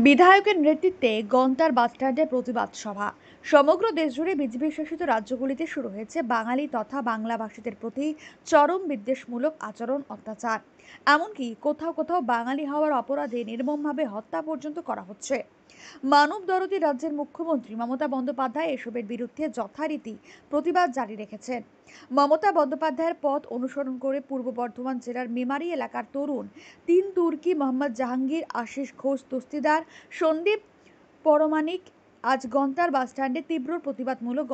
বিধায়কের নেতৃত্বে গন্তার বাসস্ট্যান্ডে প্রতিবাদ সভা। সমগ্র দেশ জুড়ে বিজেপি শাসিত রাজ্যগুলিতে শুরু হয়েছে বাঙালি তথা বাংলাভাষীদের প্রতি চরম বিদ্বেষমূলক আচরণ, অত্যাচার। এমনকি কোথাও কোথাও বাঙালি হওয়ার অপরাধে নির্মমভাবে হত্যা পর্যন্ত করা হচ্ছে। মানব দরদী রাজ্যের মুখ্যমন্ত্রী মমতা বন্দ্যোপাধ্যায় এসবের বিরুদ্ধে যথারীতি প্রতিবাদ জারি রেখেছেন। মমতা বন্দ্যোপাধ্যায়ের পথ অনুসরণ করে পূর্ব বর্ধমান জেলার মেমারি এলাকার তরুণ তিন তুর্কি মোহাম্মদ জাহাঙ্গীর, আশিস ঘোষ দস্তিদার, সন্দীপ পরমাণিক আজ গন্তার বাসস্ট্যান্ডে তীব্র প্রতিবাদমূলক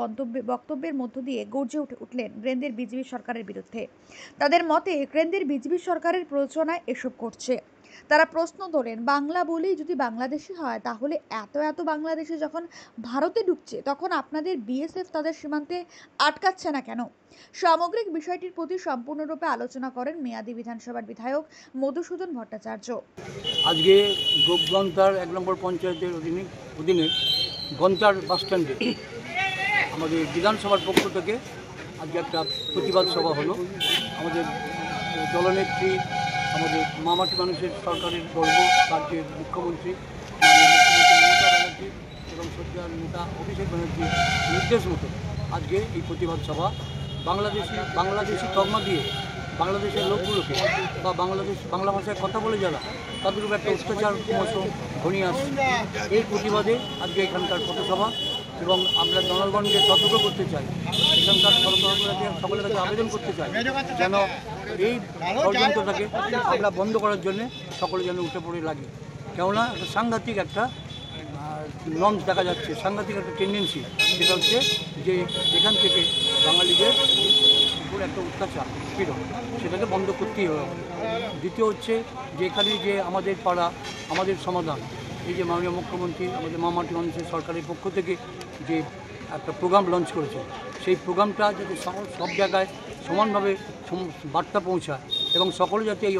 বক্তব্যের মধ্য দিয়ে গর্জে উঠলেন কেন্দ্রের বিজেপি সরকারের বিরুদ্ধে। তাদের মতে কেন্দ্রের বিজেপি সরকারের প্ররোচনায় এসব করছে। তারা প্রশ্ন তোলেন, বাংলা বলেই যদি বাংলাদেশি হয় তাহলে এত এত বাংলাদেশি যখন ভারতে ঢুকছে তখন আপনাদের বিএসএফ তাদের সীমান্তে আটকাচ্ছে না কেন? সামগ্রিক বিষয়টির প্রতি সম্পূর্ণরূপে আলোচনা করেন মেয়াদী বিধানসভার বিধায়ক মধুসূদন ভট্টাচার্য। আজকে গন্তার 1 নম্বর পঞ্চায়েতের অধীনে গন্তার বাসস্ট্যান্ডে আমাদের বিধানসভার পক্ষ থেকে আজকে একটা প্রতিবাদ সভা হলো। আমাদের দলনেত্রী, আমাদের মামাটি মানুষের সরকারের গর্ব রাজ্যের মুখ্যমন্ত্রী মমতা ব্যানার্জি এবং সরকার নেতা অভিষেক ব্যানার্জির নির্দেশ মতো আজকে এই প্রতিবাদ সভা বাংলাদেশি তকমা দিয়ে বাংলাদেশের লোকগুলোকে বা বাংলা ভাষায় কথা বলে যারা তাদের উপর একটা অত্যাচার ক্রমশ ঘনিয়ে আসছে। এই প্রতিবাদে আজকে এখানকার পথসভা এবং আমরা জনগণকে সতর্ক করতে চাই, এখানকার সকলের কাছে আবেদন করতে চাই যেন এই ষড়যন্ত্রটাকে আমরা বন্ধ করার জন্যে সকলে যেন উঠে পড়ে লাগে। কেননা একটা সাংঘাতিক একটা নর্মস দেখা যাচ্ছে, সাংঘাতিক একটা টেন্ডেন্সি, সেটা হচ্ছে যে এখান থেকে বাঙালিদের উপর একটা অত্যাচার পীড়ন, সেটাকে বন্ধ করতেই হবে। দ্বিতীয় হচ্ছে যে এখানে যে আমাদের পাড়া আমাদের সমাধান, এই যে মাননীয় মুখ্যমন্ত্রী আমাদের মামাটি মানুষের সরকারের পক্ষ থেকে যে একটা প্রোগ্রাম লঞ্চ করেছে, সেই প্রোগ্রামটা যাতে সব জায়গায় সমানভাবে বার্তা পৌঁছায় এবং সকলে যাতে এই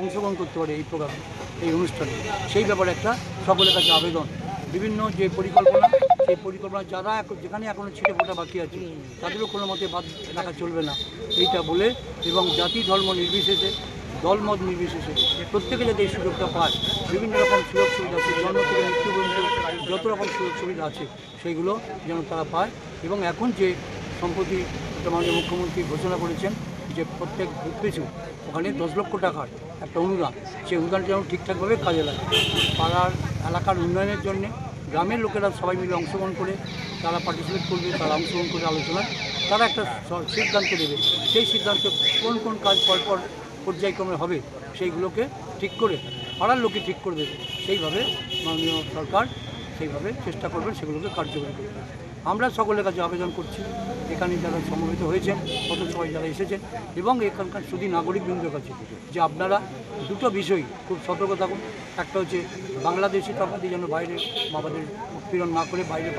অংশগ্রহণ করতে পারে এই প্রোগ্রামে, এই অনুষ্ঠানে, সেই ব্যাপারে একটা সকলের কাছে আবেদন। বিভিন্ন যে পরিকল্পনা, সেই পরিকল্পনা যারা যেখানে এখনও ছিটে ফোটা বাকি আছে তাদেরও কোনো মতে বাদ রাখা চলবে না এইটা বলে, এবং জাতি ধর্ম নির্বিশেষে, দলমত নির্বিশেষে প্রত্যেকে যাতে এই সুযোগটা পায়, বিভিন্ন রকম সুযোগ সুবিধা আছে, জন্ম থেকে মৃত্যু পর্যন্ত যত রকম সুযোগ সুবিধা আছে সেইগুলো যেন তারা পায়। এবং এখন যে সম্প্রতি মাননীয় মুখ্যমন্ত্রী ঘোষণা করেছেন যে প্রত্যেক বুথ পিছু ওখানে 10 লক্ষ টাকার একটা অনুদান, সেই অনুদানটা যেন ঠিকঠাকভাবে কাজে লাগে পাড়ার এলাকার উন্নয়নের জন্যে। গ্রামের লোকেরা সবাই মিলে অংশগ্রহণ করে তারা পার্টিসিপেট করবে, তারা অংশগ্রহণ করে আলোচনায় তারা একটা সিদ্ধান্ত দেবে, সেই সিদ্ধান্ত কোন কোন কাজ পরপর পর্যায়ক্রমে হবে সেইগুলোকে ঠিক করে পাড়ার লোকে ঠিক করে দেবে। সেইভাবে মাননীয় সরকার সেইভাবে চেষ্টা করবেন সেগুলোকে কার্যকরী করতে। আমরা সকলের কাছে আবেদন করছি, এখানে যারা সমবেত হয়েছেন, কত সবাই যারা এসেছেন, এবং এখানকার শুধু নাগরিকবৃন্দের কাছে যে আপনারা দুটো বিষয় খুব সতর্ক থাকুন। একটা হচ্ছে বাংলাদেশি তকমাদি যেন বাইরে আমাদের উৎপীড়ন না করে বাইরে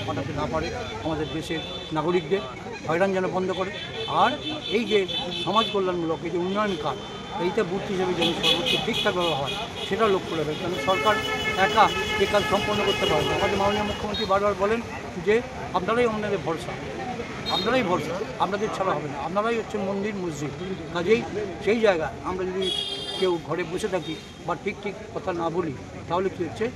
পাঠাতে না পারে, আমাদের দেশের নাগরিকদের হয়রান যেন বন্ধ করে। আর এই যে সমাজ কল্যাণমূলক এই যে উন্নয়ন কাজ, এইটা বুথ হিসেবে যেন সর্বোচ্চ ঠিকঠাকভাবে হয় সেটা লক্ষ্য রাখবে, কারণ সরকার একা এ কাজ সম্পন্ন করতে পারে না। আমাদের মাননীয় মুখ্যমন্ত্রী বারবার বলেন যে আপনারাই আমাদের ভরসা, আপনারাই ভরসা, আপনাদের ছাড়া হবে না, আপনারাই হচ্ছেন মন্দির মসজিদ। কাজেই সেই জায়গায় আমরা যদি কেউ ঘরে বসে থাকি বা ঠিক কথা না বলি তাহলে কী হচ্ছে,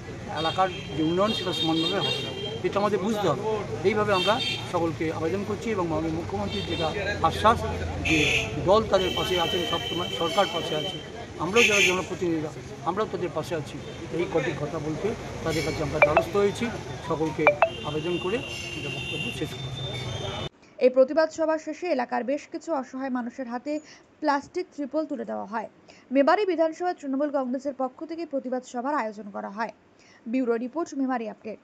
এলাকার যে উন্নয়ন সেটা সমানভাবে হবে না, এটা আমাদের বুঝতে হবে। এইভাবে আমরা সকলকে আবেদন করছি এবং মাননীয় মুখ্যমন্ত্রীর যেটা আশ্বাস যে দল তাদের পাশে আছেন, সবসময় সরকার পাশে আছে, আমরাও যারা জনপ্রতিনিধিরা আমরাও তাদের পাশে আছি, এই কটি কথা বলতে তাদের কাছে আমরা দ্বারস্থ হয়েছি। সকলকে আবেদন করে এটা বক্তব্য শেষ করছি। এই প্রতিবাদ সভা শেষে এলাকার বেশ কিছু অসহায় মানুষের হাতে প্লাস্টিক ত্রিপল তুলে দেওয়া হয়। মেমারি বিধানসভা তৃণমূল কংগ্রেসের পক্ষ থেকে প্রতিবাদ সভার আয়োজন করা হয়। Bureau report, Memari update.